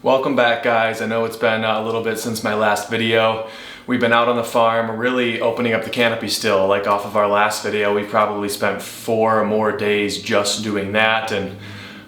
Welcome back, guys. I know it's been a little bit since my last video. We've been out on the farm really opening up the canopy still. Like off of our last video, we probably spent 4 or more days just doing that, and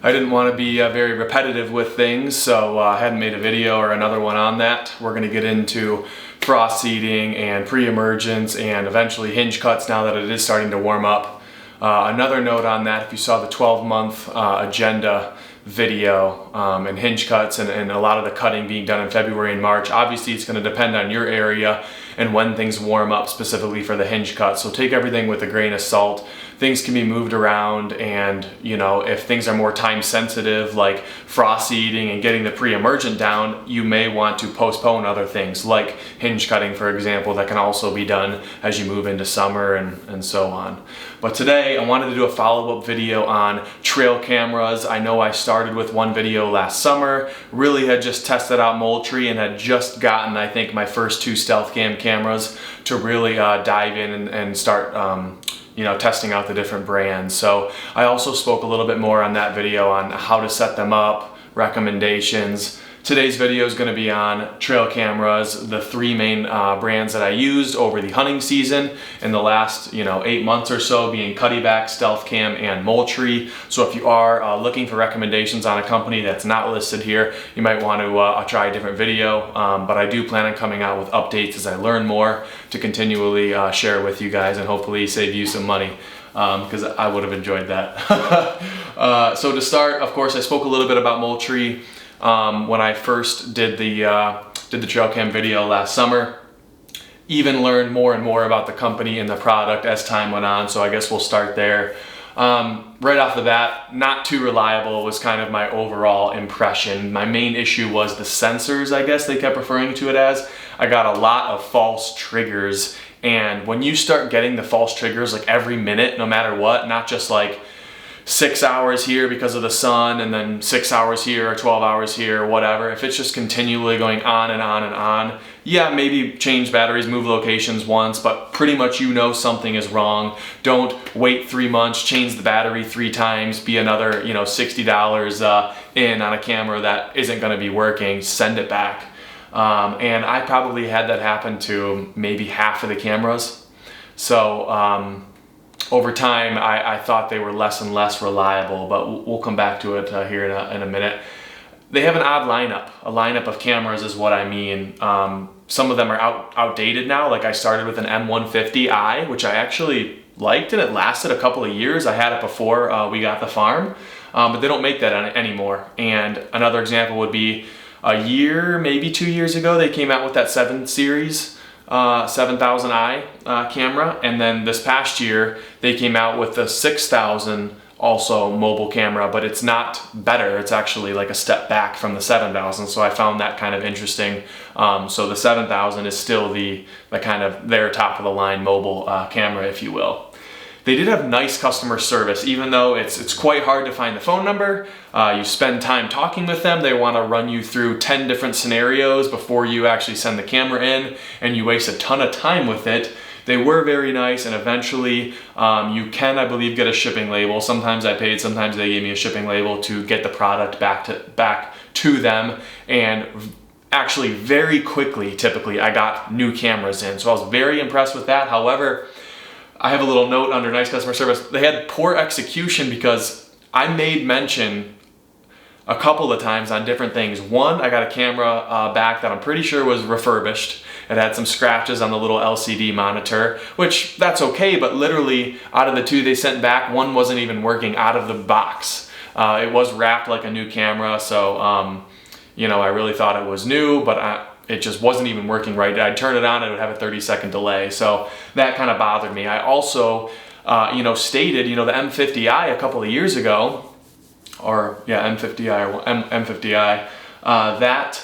I didn't want to be very repetitive with things, so I hadn't made a video or another one on that. We're going to get into frost seeding and pre-emergence and eventually hinge cuts now that it is starting to warm up. Another note on that, if you saw the 12-month agenda video and hinge cuts and a lot of the cutting being done in February and March, obviously it's going to depend on your area and when things warm up specifically for the hinge cut. So take everything with a grain of salt. Things can be moved around, and you know, if things are more time sensitive like frost seeding and getting the pre-emergent down, you may want to postpone other things like hinge cutting, for example, that can also be done as you move into summer and so on. But today I wanted to do a follow-up video on trail cameras. I know I started with one video last summer, really had just tested out Moultrie and had just gotten, I think, my first 2 stealth cam cameras to really dive in and start testing out the different brands. So I also spoke a little bit more on that video on how to set them up, recommendations. Today's video is going to be on trail cameras, the 3 main brands that I used over the hunting season in the last 8 months or so, being Cuddyback, Stealth Cam, and Moultrie. So if you are looking for recommendations on a company that's not listed here, you might want to try a different video, but I do plan on coming out with updates as I learn more to continually share with you guys and hopefully save you some money, because I would have enjoyed that. So to start, of course, I spoke a little bit about Moultrie when I first did the trail cam video last summer. Even learned more and more about the company and the product as time went on, so I guess we'll start there. Right off the bat, not too reliable was kind of my overall impression. My main issue was the sensors, I guess they kept referring to it as. I got a lot of false triggers, and when you start getting the false triggers like every minute, no matter what, not just like 6 hours here because of the sun and then 6 hours here or 12 hours here or whatever, if it's just continually going on and on and on, yeah, maybe change batteries, move locations once, but pretty much something is wrong. Don't wait 3 months, change the battery 3 times, be another $60 in on a camera that isn't going to be working. Send it back. And I probably had that happen to maybe half of the cameras. So over time, I thought they were less and less reliable, but we'll come back to it here in a minute. They have an odd lineup. A lineup of cameras is what I mean. Some of them are outdated now. Like I started with an M150i, which I actually liked, and it lasted a couple of years. I had it before we got the farm, but they don't make that anymore. And another example would be a year, maybe 2 years ago, they came out with that 7 series. 7000i camera, and then this past year they came out with the 6000 also mobile camera, but it's not better, it's actually like a step back from the 7000, so I found that kind of interesting. So the 7000 is still the kind of their top of the line mobile camera, if you will. They did have nice customer service, even though it's quite hard to find the phone number. You spend time talking with them. They want to run you through 10 different scenarios before you actually send the camera in, and you waste a ton of time with it. They were very nice, and eventually you can, I believe, get a shipping label. Sometimes I paid, sometimes they gave me a shipping label to get the product back to them, and actually very quickly, typically, I got new cameras in. So I was very impressed with that. However, I have a little note under nice customer service. They had poor execution because I made mention a couple of times on different things. One, I got a camera back that I'm pretty sure was refurbished. It had some scratches on the little LCD monitor, which that's okay, but literally out of the 2 they sent back, one wasn't even working out of the box. It was wrapped like a new camera, so I really thought it was new, but it just wasn't even working right. I'd turn it on, it would have a 30-second delay. So that kind of bothered me. I also, stated, the M50i a couple of years ago, M50i, that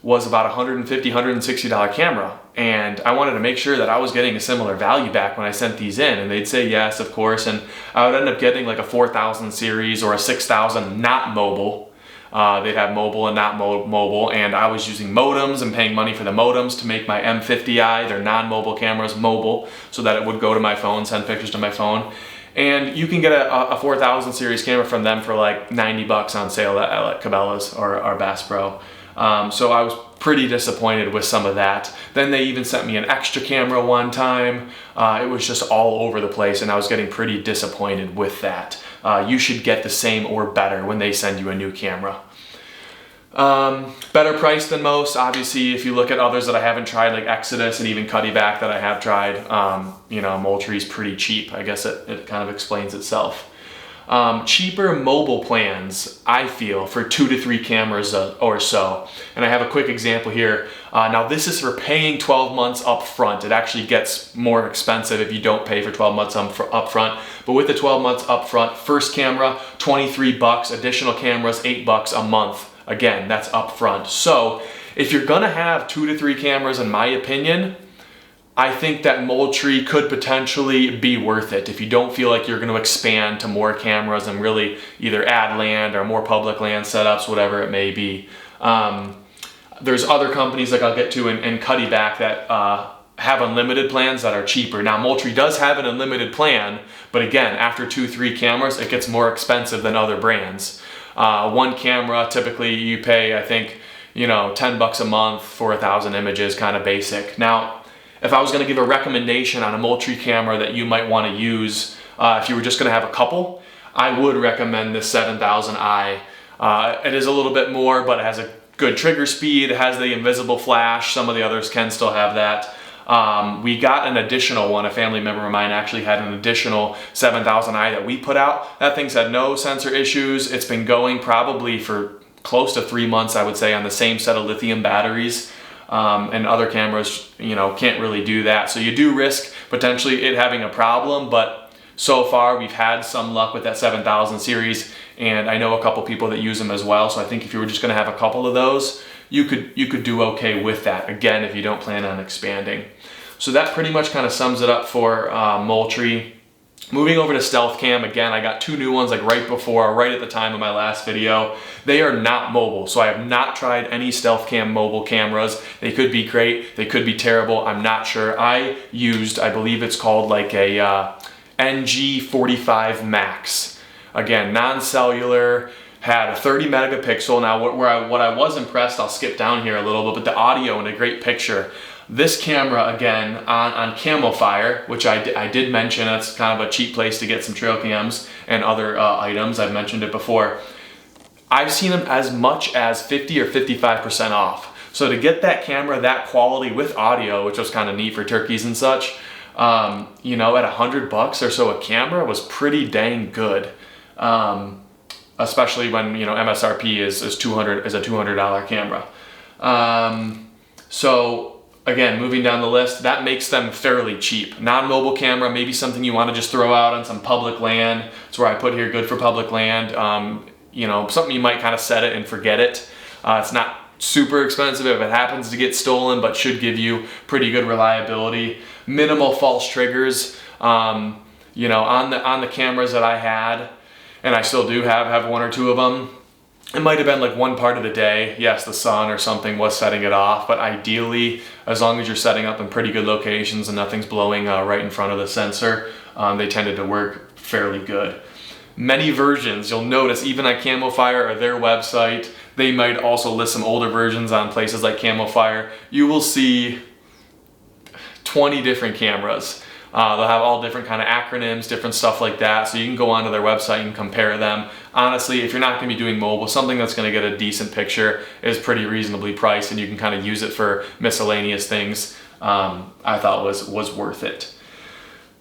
was about $150, $160 camera. And I wanted to make sure that I was getting a similar value back when I sent these in. And they'd say yes, of course. And I would end up getting like a 4000 series or a 6000 not mobile. They'd have mobile and not mobile, and I was using modems and paying money for the modems to make my M50i, their non-mobile cameras, mobile, so that it would go to my phone, send pictures to my phone. And you can get a 4000 series camera from them for like 90 bucks on sale at Cabela's or Bass Pro. So I was pretty disappointed with some of that. Then they even sent me an extra camera one time. It was just all over the place, and I was getting pretty disappointed with that. You should get the same or better when they send you a new camera. Better price than most. Obviously, if you look at others that I haven't tried, like Exodus and even Cuddyback that I have tried, you know, Moultrie's pretty cheap. I guess it kind of explains itself. Cheaper mobile plans, I feel, for 2 to 3 cameras or so. And I have a quick example here. Now this is for paying 12 months up front. It actually gets more expensive if you don't pay for 12 months up front. But with the 12 months up front, first camera, 23 bucks, additional cameras, 8 bucks a month. Again, that's up front. So if you're gonna have 2 to 3 cameras, in my opinion, I think that Moultrie could potentially be worth it if you don't feel like you're going to expand to more cameras and really either add land or more public land setups, whatever it may be. There's other companies like I'll get to in Cuddyback that have unlimited plans that are cheaper. Now Moultrie does have an unlimited plan, but again, after 2-3 cameras, it gets more expensive than other brands. One camera, typically you pay, I think, you know, 10 bucks a month for 1,000 images, kind of basic. Now, if I was going to give a recommendation on a Moultrie camera that you might want to use if you were just going to have a couple, I would recommend this 7000i. It is a little bit more, but it has a good trigger speed, it has the invisible flash, some of the others can still have that. We got an additional one, a family member of mine actually had an additional 7000i that we put out. That thing's had no sensor issues. It's been going probably for close to 3 months, I would say, on the same set of lithium batteries. And other cameras, you know, can't really do that. So you do risk potentially it having a problem, but so far we've had some luck with that 7000 series, and I know a couple people that use them as well. So I think if you were just going to have a couple of those, you could do okay with that. Again, if you don't plan on expanding. So that pretty much kind of sums it up for Moultrie. Moving over to Stealth Cam, again, I got 2 new ones like right at the time of my last video. They are not mobile, so I have not tried any Stealth Cam mobile cameras. They could be great, they could be terrible, I'm not sure. I used, I believe it's called like a NG45 Max. Again, non-cellular, had a 30 megapixel. Now what I was impressed, I'll skip down here a little bit, but the audio and a great picture. This camera, again, on CamoFire, which I did mention, that's kind of a cheap place to get some trail cams and other items. I've mentioned it before. I've seen them as much as 50 or 55% off. So to get that camera, that quality with audio, which was kind of neat for turkeys and such, you know, at 100 bucks or so a camera was pretty dang good. Especially when, you know, MSRP is a $200 camera. So again, moving down the list, that makes them fairly cheap. Non-mobile camera, maybe something you want to just throw out on some public land. That's where I put here, good for public land. You know, something you might kind of set it and forget it. It's not super expensive if it happens to get stolen, but should give you pretty good reliability. Minimal false triggers. You know, on the cameras that I had, and I still do have 1 or 2 of them, it might have been like one part of the day. Yes, the sun or something was setting it off, but ideally, as long as you're setting up in pretty good locations and nothing's blowing right in front of the sensor, they tended to work fairly good. Many versions, you'll notice, even on CamoFire or their website, they might also list some older versions on places like CamoFire. You will see 20 different cameras. They'll have all different kind of acronyms, different stuff like that. So you can go onto their website and compare them. Honestly, if you're not going to be doing mobile, something that's going to get a decent picture is pretty reasonably priced, and you can kind of use it for miscellaneous things. I thought was worth it.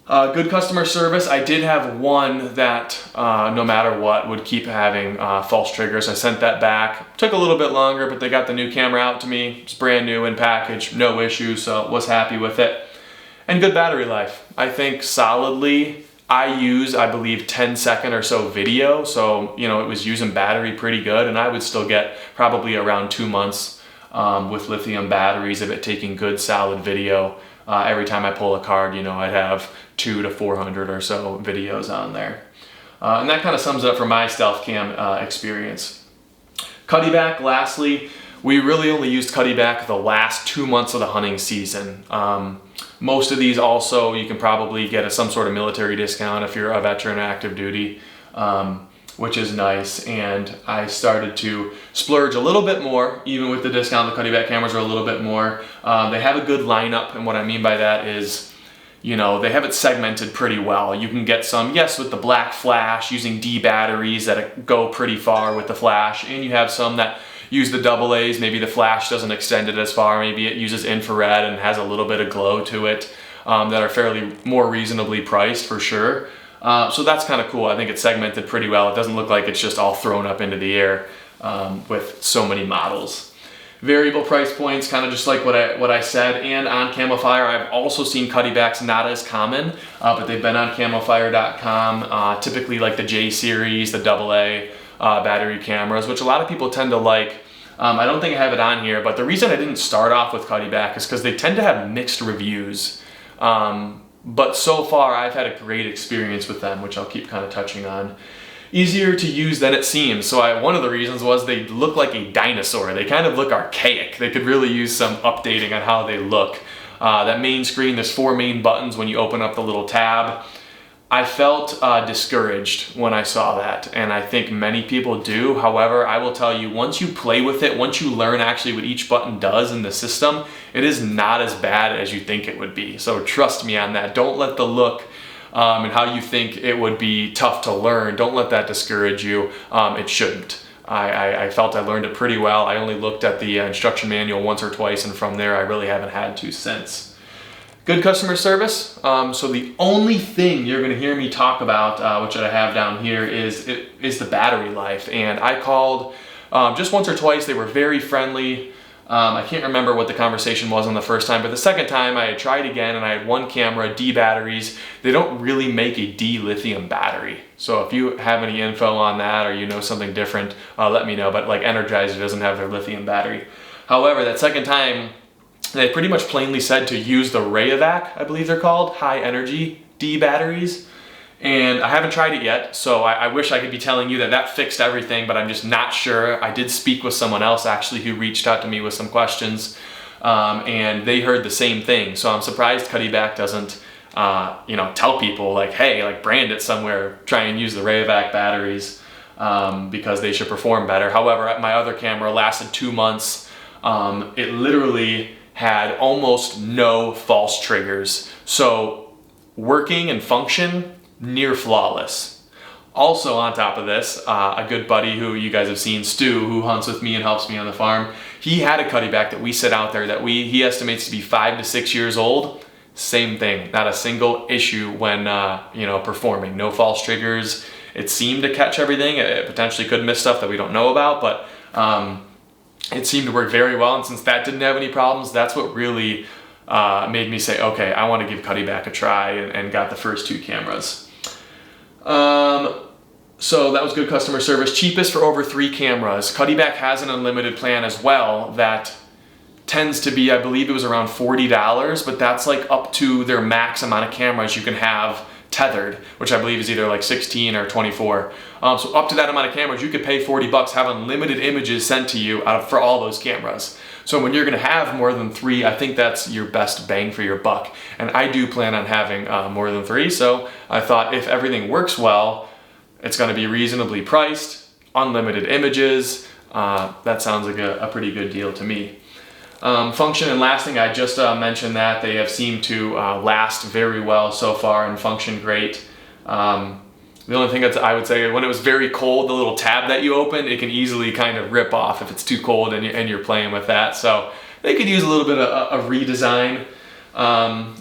Good customer service. I did have one that no matter what would keep having false triggers. I sent that back. Took a little bit longer, but they got the new camera out to me. It's brand new in package, no issues, so was happy with it. And good battery life. I think solidly, I use, I believe, 10-second or so video. So, you know, it was using battery pretty good, and I would still get probably around 2 months with lithium batteries of it taking good solid video. Every time I pull a card, you know, I'd have 200 to 400 or so videos on there. And that kind of sums it up for my Stealth Cam experience. Cuddyback, lastly, we really only used Cuddyback the last 2 months of the hunting season. Most of these also, you can probably get some sort of military discount if you're a veteran or active duty, which is nice. And I started to splurge a little bit more, even with the discount. The Cuddyback cameras are a little bit more. They have a good lineup, and what I mean by that is, you know, they have it segmented pretty well. You can get some, yes, with the black flash, using D batteries that go pretty far with the flash, and you have some that use the AA's. Maybe the flash doesn't extend it as far, maybe it uses infrared and has a little bit of glow to it, that are fairly more reasonably priced for sure. So that's kind of cool. I think it's segmented pretty well. It doesn't look like it's just all thrown up into the air with so many models. Variable price points, kind of just like what I said. And on Camofire, I've also seen Cuddybacks, not as common, but they've been on camofire.com. Typically like the J series, the AA battery cameras, which a lot of people tend to like. I don't think I have it on here, but the reason I didn't start off with Cuddyback is because they tend to have mixed reviews. But so far I've had a great experience with them, which I'll keep kind of touching on. Easier to use than it seems. So one of the reasons was they look like a dinosaur. They kind of look archaic. They could really use some updating on how they look. That main screen, there's 4 main buttons when you open up the little tab. I felt discouraged when I saw that, and I think many people do. However, I will tell you, once you play with it, once you learn actually what each button does in the system, it is not as bad as you think it would be. So trust me on that. Don't let the look and how you think it would be tough to learn, don't let that discourage you. It shouldn't. I felt I learned it pretty well. I only looked at the instruction manual once or twice, and from there I really haven't had to since. Good customer service. So the only thing you're going to hear me talk about, which I have down here, is the battery life. And I called just once or twice. They were very friendly. I can't remember what the conversation was on the first time, but the second time I had tried again, and I had 1 camera, D batteries. They don't really make a D lithium battery. So if you have any info on that, or you know something different, let me know. But like Energizer doesn't have their lithium battery. However, that second time, they pretty much plainly said to use the Rayovac, I believe they're called, high energy D batteries. And I haven't tried it yet, so I wish I could be telling you that that fixed everything, but I'm just not sure. I did speak with someone else actually who reached out to me with some questions, and they heard the same thing. So I'm surprised Cuddyback doesn't tell people like, hey, like brand it somewhere, try and use the Rayovac batteries, because they should perform better. However, my other camera lasted 2 months. It literally had almost no false triggers. So working and function, near flawless. Also on top of this, a good buddy who you guys have seen, Stu, who hunts with me and helps me on the farm, he had a Cuddyback that we set out there that he estimates to be 5 to 6 years old. Same thing, not a single issue when performing. No false triggers. It seemed to catch everything. It potentially could miss stuff that we don't know about, but it seemed to work very well. And since that didn't have any problems, that's what really made me say, okay, I want to give Cuddyback a try, and got the first 2 cameras. So that was good customer service. Cheapest for over 3 cameras. Cuddyback has an unlimited plan as well that tends to be, I believe it was around $40, but that's like up to their max amount of cameras you can have tethered, which I believe is either like 16 or 24. So up to that amount of cameras, you could pay $40, have unlimited images sent to you for all those cameras. So when you're gonna have more than 3, I think that's your best bang for your buck. And I do plan on having more than 3, so I thought if everything works well, it's gonna be reasonably priced, unlimited images. That sounds like a pretty good deal to me. Function and lasting, I just mentioned that. They have seemed to last very well so far and function great. The only thing that I would say, when it was very cold, the little tab that you open, it can easily kind of rip off if it's too cold and you're playing with that. So they could use a little bit of a redesign.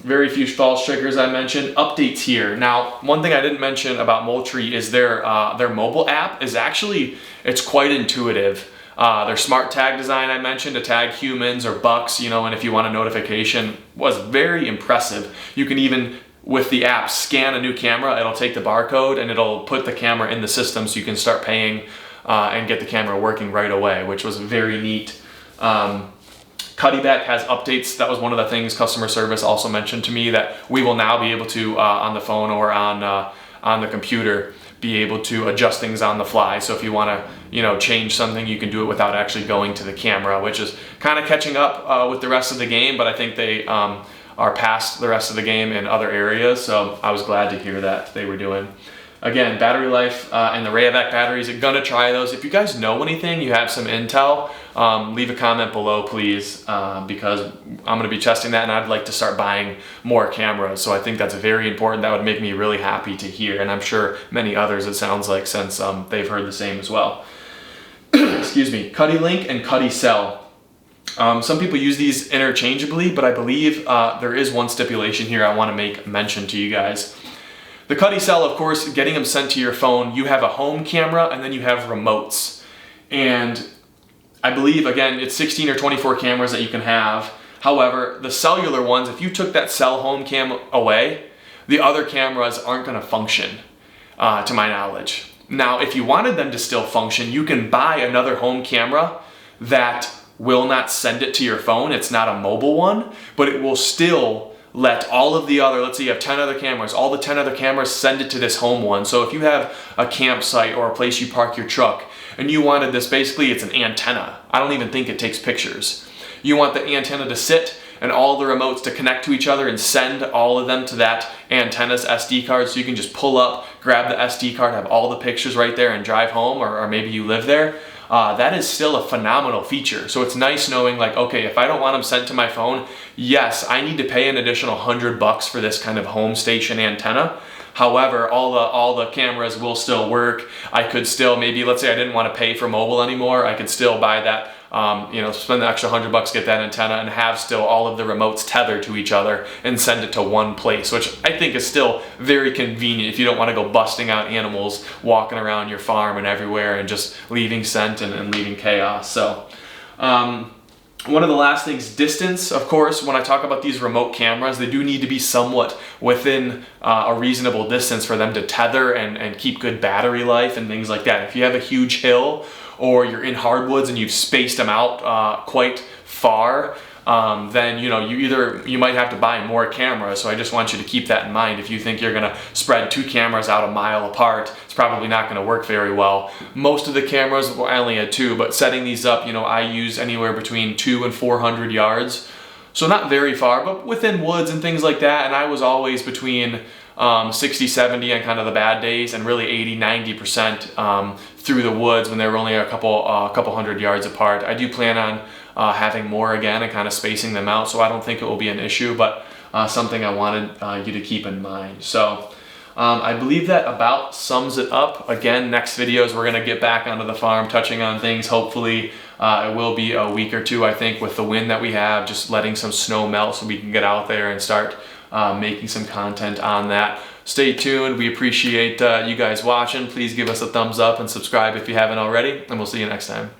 Very few false triggers I mentioned. Updates here. Now, one thing I didn't mention about Moultrie is their mobile app is actually, it's quite intuitive. Their smart tag design I mentioned to tag humans or bucks, and if you want a notification, was very impressive. You can even, with the app, scan a new camera. It'll take the barcode and it'll put the camera in the system so you can start paying and get the camera working right away, which was very neat. Cuddyback has updates. That was one of the things customer service also mentioned to me, that we will now be able to, on the phone or on the computer, be able to adjust things on the fly. So if you want to, change something, you can do it without actually going to the camera, which is kind of catching up with the rest of the game. But I think they are past the rest of the game in other areas. So I was glad to hear that they were doing. Again, battery life and the Rayovac batteries, I'm gonna try those. If you guys know anything, you have some intel, leave a comment below, please, because I'm gonna be testing that and I'd like to start buying more cameras. So I think that's very important. That would make me really happy to hear, and I'm sure many others, it sounds like, since they've heard the same as well. Excuse me, Cuddylink and Cuddycell. Some people use these interchangeably, but I believe there is one stipulation here I wanna make mention to you guys. The Cuddycell, of course, getting them sent to your phone, you have a home camera and then you have remotes. And I believe, again, it's 16 or 24 cameras that you can have. However, the cellular ones, if you took that cell home cam away, the other cameras aren't gonna function, to my knowledge. Now, if you wanted them to still function, you can buy another home camera that will not send it to your phone. It's not a mobile one, but it will still let all of the other, let's say you have 10 other cameras, all the 10 other cameras send it to this home one. So if you have a campsite or a place you park your truck and you wanted this, basically it's an antenna. I don't even think it takes pictures. You want the antenna to sit and all the remotes to connect to each other and send all of them to that antenna's SD card, so you can just pull up, grab the SD card, have all the pictures right there and drive home, or maybe you live there. That is still a phenomenal feature. So it's nice knowing, like, okay, if I don't want them sent to my phone, yes, I need to pay an additional $100 for this kind of home station antenna. However, all the cameras will still work. I could still, maybe, let's say I didn't want to pay for mobile anymore, I could still buy that, spend the extra $100, get that antenna, and have still all of the remotes tethered to each other and send it to one place, which I think is still very convenient if you don't want to go busting out animals, walking around your farm and everywhere and just leaving scent and leaving chaos. So, one of the last things, distance. Of course, when I talk about these remote cameras, they do need to be somewhat within a reasonable distance for them to tether and keep good battery life and things like that. If you have a huge hill or you're in hardwoods and you've spaced them out quite far, then you might have to buy more cameras. So I just want you to keep that in mind. If you think you're gonna spread 2 cameras out a mile apart, it's probably not gonna work very well. Most of the cameras, well, I only had 2, but setting these up, I use anywhere between 200 and 400 yards. So not very far, but within woods and things like that. And I was always between 60, 70 on kind of the bad days, and really 80, 90% through the woods when they were only a couple hundred yards apart. I do plan on having more again and kind of spacing them out, so I don't think it will be an issue, but something I wanted you to keep in mind. So I believe that about sums it up. Again, next videos we're gonna get back onto the farm, touching on things. Hopefully it will be a week or 2, I think, with the wind that we have, just letting some snow melt so we can get out there and start making some content on that. Stay tuned. We appreciate you guys watching. Please give us a thumbs up and subscribe if you haven't already, and we'll see you next time.